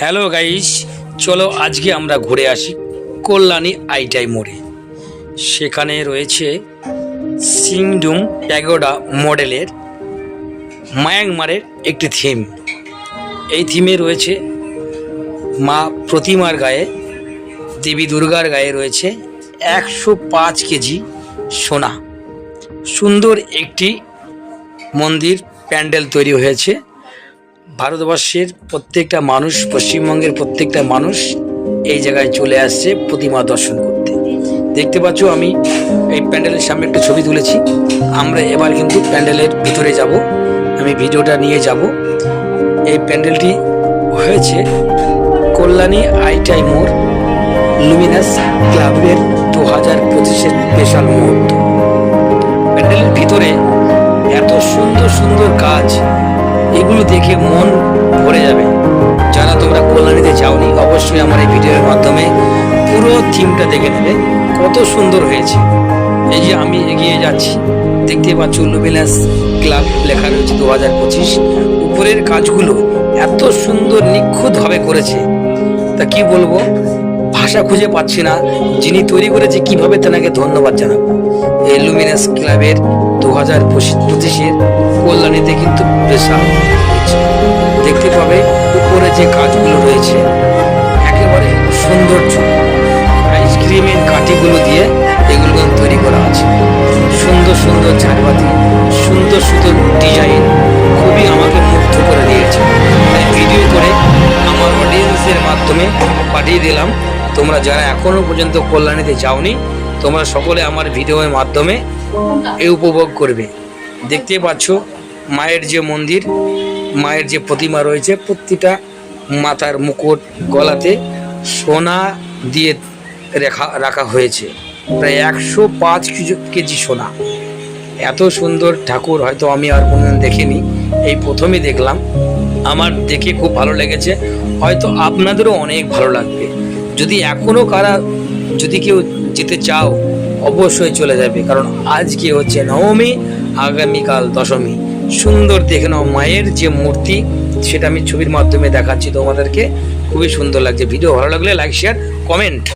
Hello guys, চলো আজকে আমরা ঘুরে আসি কল্যাণী আইটাই মোড়ে। সেখানে রয়েছে সিংডুম প্যাগোডা মডেলের মায়ানমারের একটি থিম। এই থিমে রয়েছে মা প্রতিমার গায়ে, দেবী দুর্গার গায়ে রয়েছে 105 কেজি সোনা। সুন্দর একটি মন্দির প্যান্ডেল তৈরি হয়েছে। ভারতবর্ষের প্রত্যেকটা মানুষ, পশ্চিমবঙ্গের প্রত্যেকটা মানুষ এই জায়গায় চলে আসছে প্রতিমা দর্শন করতে। দেখতে পাচ্ছ আমি এই প্যান্ডেলের সামনে একটা ছবি তুলেছি। আমরা এবার কিন্তু প্যান্ডেলের ভিতরে যাব, আমি ভিডিওটা নিয়ে যাব। এই প্যান্ডেলটি হয়েছে কল্যাণী আইটাই মোড় লুমিনাস ক্লাবের 2025-এর স্পেশাল মুহূর্ত। প্যান্ডেলের ভিতরে এত সুন্দর সুন্দর কাজ, এগুলো দেখে মন ভরে যাবে। যারা তোমরা কল্যাণীতে যাওনি, অবশ্যই আমার এই ভিডিওর মাধ্যমে পুরো থিমটা দেখে নেবে, কত সুন্দর হয়েছে। এই যে আমি এগিয়ে যাচ্ছি, দেখতে পাচ্ছ লুমিনাস ক্লাব লেখা রয়েছে 2025। উপরের কাজগুলো এত সুন্দর নিখুঁতভাবে করেছে, তা কি বলবো, ভাষা খুঁজে পাচ্ছি না। যিনি তৈরি করেছে কিভাবে তেনাকে ধন্যবাদ জানাবো। এই লুমিনাস ক্লাবের 2025-এর কল্যাণীতে কিন্তু বিশাল দেখতে পাবে। উপরে যে কাজগুলো রয়েছে একেবারে সৌন্দর্য, আইসক্রিমের কাঠিগুলো দিয়ে এগুলো তৈরি করা আছে। সুন্দর সুন্দর ঝাড়বাতি, সুন্দর সুন্দর ডিজাইন, খুবই আমাকে মুগ্ধ করে দিয়েছে। তাই ভিডিও করে আমার অডিয়েন্সের মাধ্যমে পাঠিয়ে দিলাম। তোমরা যারা এখনো পর্যন্ত কল্যাণীতে যাওনি, তোমরা সকলে আমার ভিডিওর মাধ্যমে এ উপভোগ করবে। দেখতে পাচ্ছ মায়ের যে মন্দির, মায়ের যে প্রতিমা রয়েছে, প্রতিটা মাথার মুকুট, গলাতে সোনা দিয়ে রাখা হয়েছে। প্রায় 105 কেজি সোনা। এত সুন্দর ঠাকুর হয়তো আমি আর কোনোদিন দেখিনি, এই প্রথমই দেখলাম। আমার দেখে খুব ভালো লেগেছে, হয়তো আপনাদেরও অনেক ভালো লাগবে। যদি এখনও যদি কেউ যেতে চাও, অবশ্যই চলে যাবে, কারণ আজকে হচ্ছে নবমী, আগামীকাল দশমী। সুন্দর দেখে নাও মায়ের যে মূর্তি, সেটা আমি ছবির মাধ্যমে দেখাচ্ছি তোমাদেরকে। খুবই সুন্দর লাগছে। ভিডিও ভালো লাগলে লাইক, শেয়ার, কমেন্ট।